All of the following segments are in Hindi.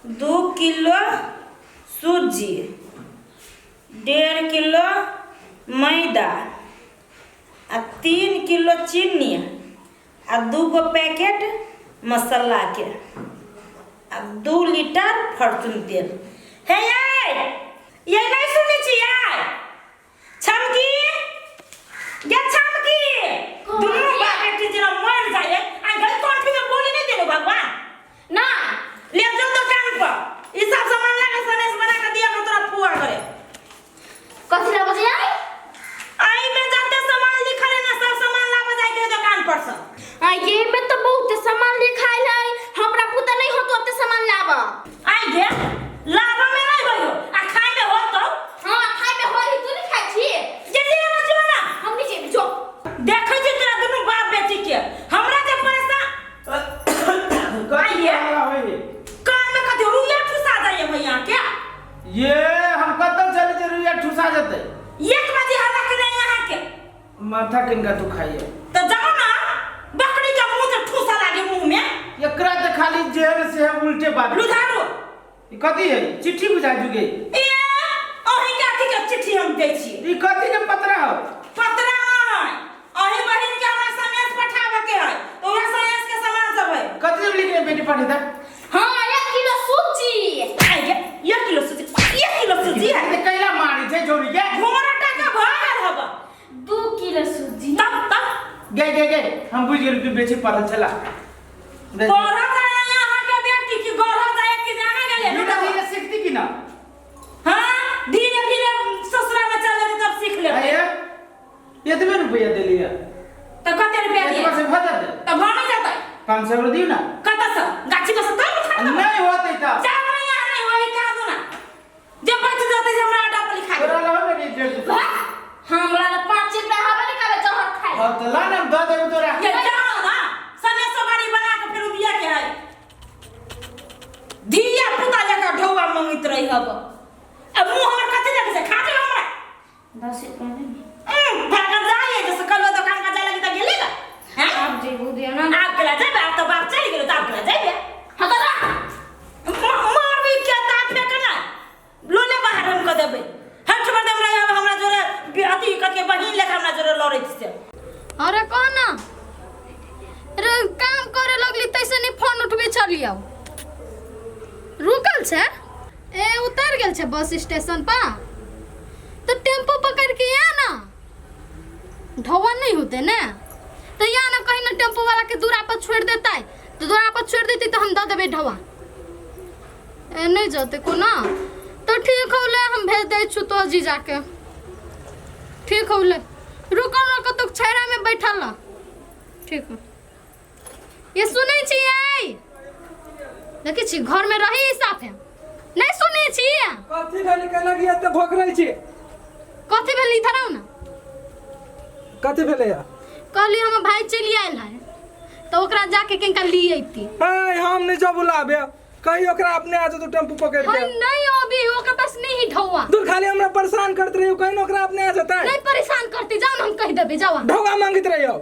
2 किलो सूजी, 1.5 किलो मैदा, 3 किलो चीनी, 2 गो पैकेट मसाला के, 2 लीटर फॉर्चून तेल। हे ये नहीं सुनी छियै छमकी ये छमकी दुनू बाटे जना मर जाए आ गल कोठी में बोली नहीं देनो भगवान ना ले जाओ दुकान पर ई सब सामान लगा सनेस बना के दिया तो तोरा फुआ करे कथि ला बजिया आई में जाते सामान लिखल है ना सब सामान ला बजाय के दुकान पर से आई ये में तो बहुत सामान लिखाइल है हमरा पुता नहीं हो तो ओते सामान लाबा आई गे लाबा में नहीं होयो आ खाए में हो तो हां खाए में हो ही तू नहीं खाई छी जल्दी ना जो ना हम नीचे जो देखै छी तेरा दुनु बाप बेटी के हमरा जे परेशान आइए कान में कथि रुइया ठुसा जाए भैया क्या ये हम कतौ चले जे रुइया ठुसा जते 1 बजे हल्ला करे यहां के माथा किनका तू खाइए तो जाओ ना बकरी के मुंह से ठुसा लागे मुंह में एकरा त खाली जेहन से उल्टे बात लुधारो ई कथि है चिट्ठी बुझा जुगे ए ओही के अथी के चिट्ठी हम दै छी ई कथि के पत्रा हो पत्रा है ओही बहिन के हमरा सनेस पठावे के है तो ओहे सनेस के सामान सब है कथि लिखे बेटी पढ़े दा हां 1 किलो सूजी आइए 1 किलो सूजी 1 किलो सूजी है ते कैला मारी छे जोड़ी के घोड़ा टाका भर हबा 2 किलो सूजी तब गे हम बुझ गेल कि बेचे पता चला गोरा जाए यहां के बेटी की गोरा जाए कि जाने गेले धीरे धीरे सीखती कि ना हां धीरे धीरे ससुरा में चले तब सीख ले आया इतने रुपया दे लिया तो कते रुपया दिए से भजा दे तो भाव में जाता 500 रुपया दियो ना कत से गाछी में से तो नहीं होते था चावल यहां नहीं वही खा दो ना जब बच जाते हमरा आटा पर लिखा तोरा ला मेरी डेढ़ हमरा 5 रुपया हवा निकाले जहर खाए हां तो ला ना दे दे तोरा ये जाओ ना सने सवारी बना के फिर बिया के है धिया पुता जका ढौआ मंगित रही हब अब मुंह हमर कते जगह से खा दे हमरा 10 रुपया नहीं भागल जाए जैसे कल दुकान का जाए लगी त गेलेगा हैं आप जेबू दे ना आप गला जाए आप तो बाप चली गेलो त आप गला जाए हां तो मार भी के ता फेंकना लोले बाहर हम क देबे हट पर देम रहे हमरा जोरे अति करके बहिन लेखा हमरा जोरे लड़े से अरे कह ना रे काम करे लगली तैसे नहीं फोन उठबे चलियो रुकल छे ए उतर गेल छे बस स्टेशन पर तो टेम्पो पकड़ के आ ना ढवा नहीं होते ना तो या ना कहीं ना टेम्पो वाला के दूरा पर छोड़ देता है तो दूरा पर छोड़ देती तो हम दे देबे ढवा ए नहीं जाते को ना तो ठीक होले हम भेज दे छु तो जी जाके ठीक होले रुको ना कतक छैरा में बैठल ना ठीक है ये सुनै छियै देखै छी घर में रही साफ है नहीं सुनै छी कथि भेली के लगी एते भोग रही छी कथि भेली इधर आओ ना कथि भेले या कहली हम भाई चली आइल है तो ओकरा जाके केनका ली आइती ए हम नहीं जा बुलाबे कहीं ओकरा अपने आ तो टेम्पू पकड़ के हां नहीं अभी ओकरा पास नहीं ढौआ दूर खाली हमरा परेशान करत रहियो कहीं ओकरा अपने आ जाता है नहीं परेशान करती जाओ हम कह देबे जाओ ढौआ मांगत रहियो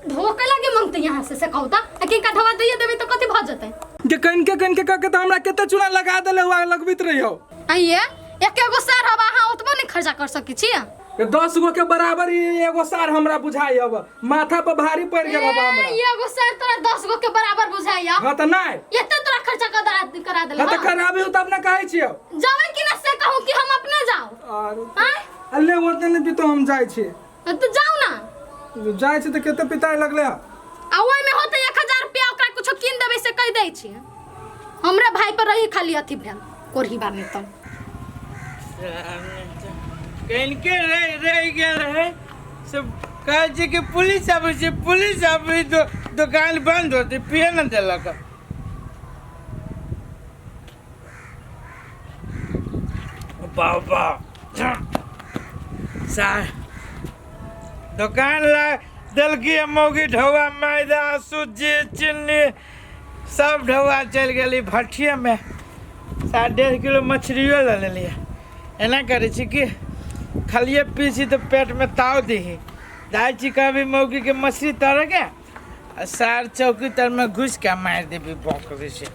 धोखे लगे मांगते यहां से कहूता केनका ढौआ दइए देबे तो कथि भ जतै जे कहीं के कहके तो हमरा केते चूना लगा देले हुआ लगबित रहियो आइए एकेगो सार हवा हां ओतबो नहीं खर्चा कर सकी छी 10 गो के बराबर एगो सार हमरा बुझाई अब माथा पर भारी पड़ गेल अब हमरा एगो सार तोरा 10 गो के बराबर बुझाइया हां त नहीं एते तोरा खर्चा करा देले हां त खराबे हो त अपना कहै छियो जावे कि ना से कहूं कि हम अपने जाओ अरे हैं अल्ले ओतने भी तो हम जाय छी तो जाओ ना जाय छी त केते पिताई लगले आ ओय में होते 1000 रुपया ओकरा कुछ किन देबे से कह दै छी हमरा भाई पर रही खाली अथी भेल कोरही बार में त कहीं रह गेल है सब कहे छी कि पुलिस आबै तो दुकान बंद होती पिए न देलक बाबा सर दुकान ला दलकी मौगी ढौआ मैदा सूजी चीनी सब ढौआ चल गई भट्ठिया में 1.5 किलो मछलियों ले लिया एना करे छी कि खालिए पीसी तो पेट में ताव दी जाए छी कभी मौगी के मछली तर के सार चौकी तर में घुस के मार देवी बकरी से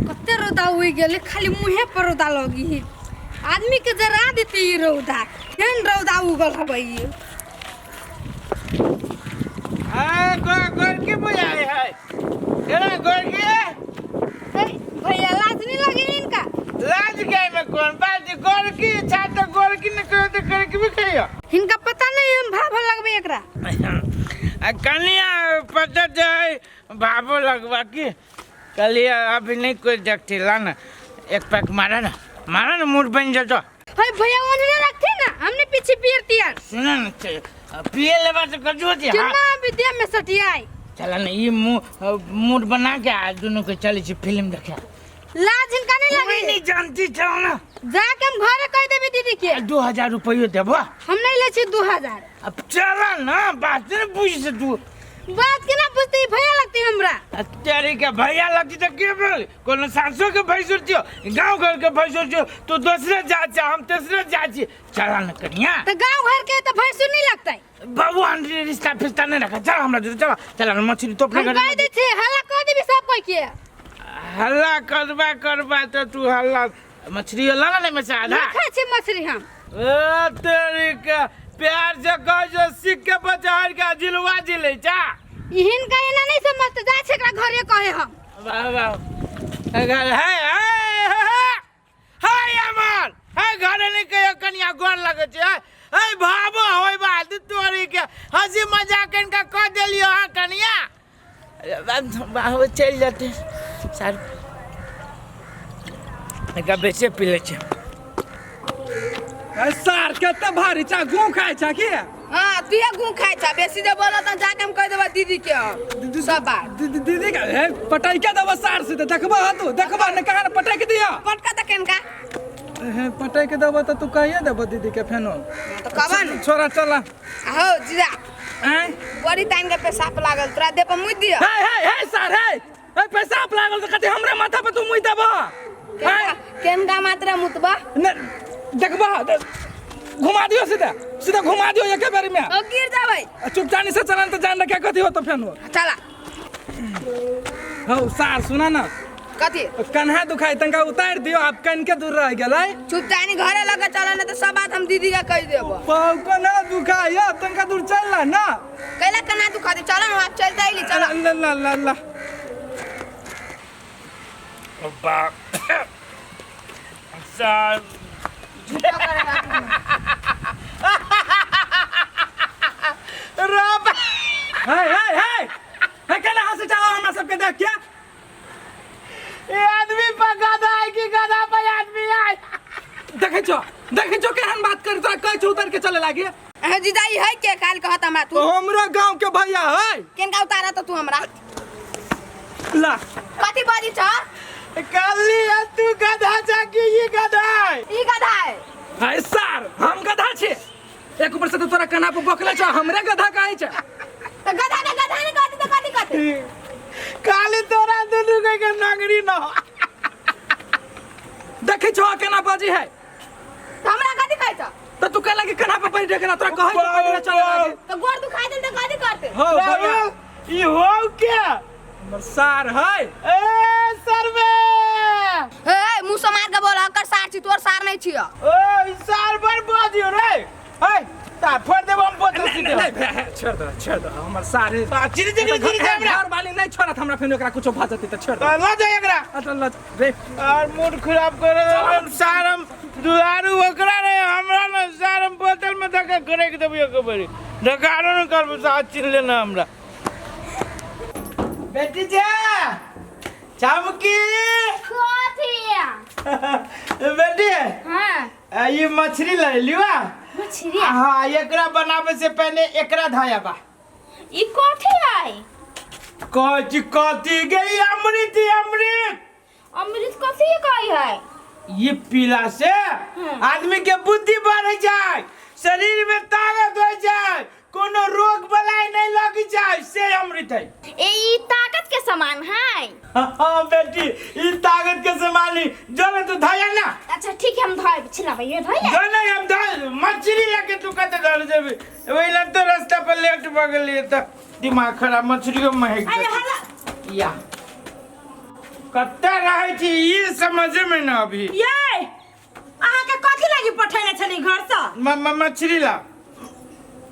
कते रौदा हुई गेले खाली मुहे पर रौदा लगी है आदमी के जरा देती ई रौदा केन रौदा उगल हबई गोरकी बुझाए है एना गोरकी भैया लाज नहीं लगी इनका लाज गए में कौन बात गोरकी छाता गोरकी न कहो तो गोरकी भी कहियो इनका पता नहीं हम भाभा लगबे एकरा कनिया पता जाए भाभो लगवा की कलिया अभी नहीं कोई देखती ला ना एक पैक मारा ना मूड बन जातो हाय भैया उन्होंने रखते ना हमने पीछे पीरती यार सुना ना पिए लेवा तो कर होती है कितना विद्या में सटियाई चला ना ये मूड बना के आज दोनों को चली छी फिल्म देखे लाज इनका नहीं लगी नहीं जानती छो ना जाके हम घरे कह देबे दीदी के 2000 रुपये देबो हम नहीं ले छी 2000 अब चला ना बात नहीं पूछ से तू बात के ना पूछती भैया लगती हमरा तेरी के भैया लगती तो के बोल कोनो सासो के भैंस उठतियो गांव घर के भैंस उठतियो तू दूसरे जात हम तीसरे जात चला न कनिया तो गांव घर के तो भैंस नहीं लगता है भगवान रिश्ता फिस्ता नहीं रखा चल हमरा चला चला मछली तो अपने हम कह दे छे हल्ला कर देबी सब कोई के हल्ला करबा तो तू हल्ला मछली लगा नहीं में से आधा खा छे मछली हम ओ तेरी का प्यार से कह जो सिक के बचार का जिलवा जिले जा इहन का एना नहीं समझते जा छेकरा घरे कहे हम वाह वाह अगर है हाय अमर है घरे नहीं कहियो कनिया गोर लगे छे है भाबो होय बात तोरी के हंसी मजाक इनका कह देलियो हां कनिया बाबू चल जाते सर का बेचे पीले छे सार केते भारी चा गूं खाय छा की हाँ तू ये गूं खाए छा बेसी दे बोला तो जाके हम कह देबा दीदी के सब बात दीदी का है पटाई के देबो सार से देखबा तू देखबा न कहां पटाई के दिया पटका त केनका है पटाई के देबो त तू कहिए देबो दीदी के फेनो तो कबा न छोरा चला हो जीजा हैं बड़ी टाइम के पेशाब लागल तोरा दे पर मुई दिया है सार है पेशाब लागल त कते हमरे माथा पे तू मुई देबो केनका मात्रा मुतबा देखबा घुमा दियो सीधा घुमा दियो एक बार में ओ गिर जाबै चुपचानी से चलन तो जान क्या कथी हो तो फेन चला हो सार सुना ना कथी कन्हा दुखाई तंका उतार दियो आप कन के दूर रह गेलै चुपचानी घरे लगे चला न तो सब बात हम दीदी का कह देबो पाउ को ना दुखाई तंका दूर चल ना कैला कना दुखा दे चला हम चलते ही चला ला ला ला अब्बा सार रब है केना हंस चला हमरा सब के देख के ये आदमी पर गधा है कि गधा पर आदमी है देखे छो केहन बात कर तोरा कह छो उतर के चले लागे ए जीजा ई है के काल कहत हमरा तू हमरा गांव के भैया है केनका उतारा तो तू हमरा ला कथी बाजी छ कल्ली है तू गधा जा कि ये गधा है ई गधा है हाय सार हम गधा छे एक ऊपर से तो तोरा कना पे बकले छ हमरे गधा कहै छ तो गधा ने कहती तो कथी कहती काली तोरा दुनु के नागरी न देखे छो केना बाजी है तो हमरा कथी कहै छ तो तू कहला कि कना पे बैठ के ना तोरा कहै छ पहिले चले लागे तो गोड़ दुखाई दे तो कथी करते हो भैया ये हो क्या हमर सार है ए सरवे ए मुंह से मार के बोल कर सार छी तोर सार नहीं छियो ओ सार बर बाजियो रे हे ता फोड़ देबो हम बोतल सीधे नहीं छोड़ दो हमर सार है चिरी चिरी हमरा घर वाली नहीं छोड़त हमरा फेन एकरा कुछो भाजती त छोड़ दो ला जा एकरा अटल रे और मूड खराब करे हम सारम दुआरू ओकरा रे हमरा न सारम बोतल में धके करे के देबो एक बारी ढकारो न करबो साथ चिन लेना हमरा बेटी जा चमकी कथी बेटी हां ये मछली ले लिवा मछली हां एकरा बनावे से पहले एकरा धाया बा ई कथी है कथी गई अमृत अमृत कथी कही है ये पीला से आदमी के बुद्धि बढ़ जाए शरीर में ताकत हो जाए कोनो रोग बलाई नहीं लगी जाए से अमृत है ए ई ताकत के समान है हां बेटी ये ताकत के समान ही जब तू धाया ना अच्छा ठीक है हम धाय छिला भैया धाय जो नहीं हम धाय मछली लेके तू कते धर देबे वही लग तो रास्ता पर लेट बगल लिए तो दिमाग खराब मछली को महक अरे हला या कत्ता रहे छी ये समझ में ना अभी ये अहाँ के कथी लागी पठेने छली घर से मछली ला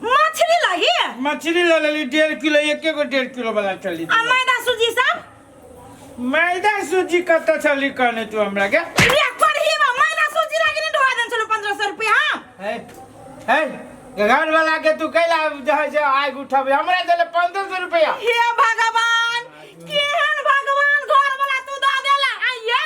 मछली लागी मछली ला लेली 1.5 किलो 1.5 किलो वाला चली आ मैदा सूजी सब मैदा सूजी कत्ता चली कहने तू हमरा के ये करही बा मैदा सूजी लागी नहीं ढोआ देन चलो 1500 रुपया हां है घर वाला के तू कैला जहां से आग उठाबे हमरा देले 1500 रुपया हे भगवान केहन भगवान घर वाला तू द देला आइए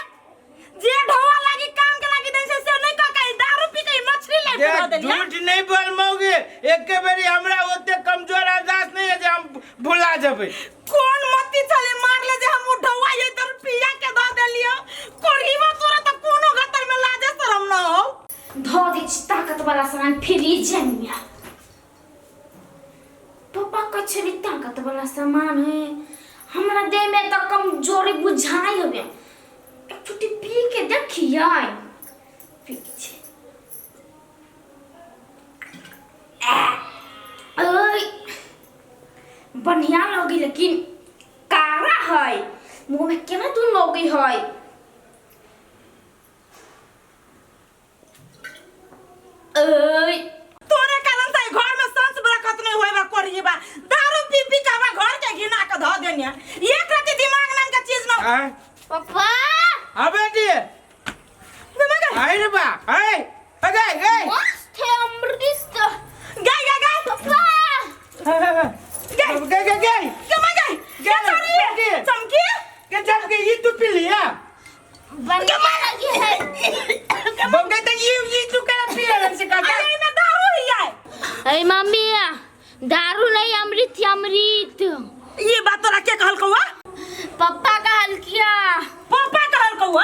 जे ढोआ लागी काम के लागी दै से नहीं क के दारू पी के मछली ले द देलिया झूठ नहीं बोल मौगे एक के बेरी हमरा ओते कमजोर आदास नहीं है जे हम भुला जबे कौन मत्ती चले मार ले जे हम ढोआ ये तर पिया के द देलियो करहीवा तोरा त कोनो गतर में लाजे शरम न हो धो दे ताकत वाला सामान फ्रिज में पापा कुछ भी ताकत वाला सामान है हमरा देह में तो कमजोरी बुझाई हवे एक छुट्टी पी के देखिए पीछे ओए बढ़िया लगी लेकिन कारा है मुंह में केना तू लगी है ओए तोरे कारण से घर में सांस बरकत नहीं होएबा करहीबा दारू पी पी के हमरा घर के घिना के ध देनिया एक रति दिमाग नाम का चीज न पापा अबे दिए आई रे बा आई गए गए मस्त है अमृत गए गए गए पापा गए गए गए कमा गए क्या सॉरी चमकी के जब के ये तू पी लिया बनने लगी है बंदे तो ये तू क्या पी रहा से का अरे ना दारू ही है अरे मम्मी दारू नहीं अमृत अमृत ये बात तोरा के कहल कौआ पापा का हल्किया पापा कहल कौआ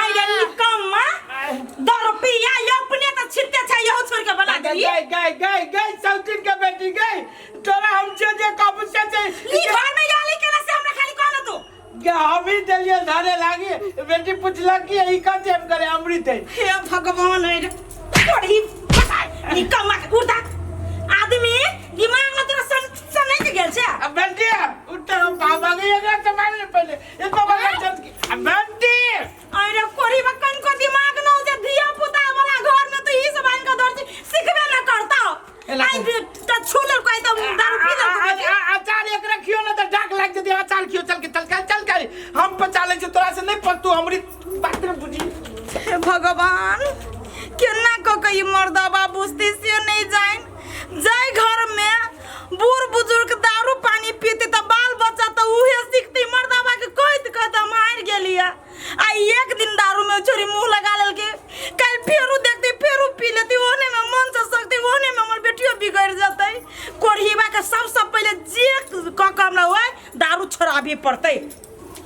आई गई कम्मा दारू पिया ये अपने तो छिटते छै यहो छोड़ के बना देली गए सौतिन के बेटी गए तोरा हम जे काबू से ई घर में गाली केला से हमरा खाली कहना तू क्या हम ही दलिया धारे लागे बेटी पूछला कि यही का हम करे अमृत है हे भगवान रे पढ़ी ई कम्मा उठा आदमी दिमाग में तोरा सन नहीं के गेल छै अब बेटी उठ बाबा गए अगर तुम्हारे पहले ये तो बड़ा चंद की अब बेटी अरे कोरी बकन को दिमाग न हो जे धिया पुता वाला घर में तो ई सब आइन का दर्द सिखबे न करता आई तो छूलर कोई तो दारू पी ले अचार एक रखियो ना तो डाक लग जदी अचार खियो चल के हम पचा ले तोरा से नहीं पतू अमृत बात में बुझी हे भगवान केना को कई मर्दबा बुझती से नहीं जाइन जाय घर में बूढ़ बुजुर्ग दारू पानी पीते त बाल बच्चा त उहे सीखती मर्दबा के कहत मार गेलिया आ एक दिन दारू में छोरी मुंह लगा लेल के कल फेरू देखती फेरू पी लेती ओने में मन से सकती ओने में हमर बेटियो बिगड़ जतई कोरहीबा के सबसे पहले जे क हमरा होय दारू छोड़ाबे पड़तई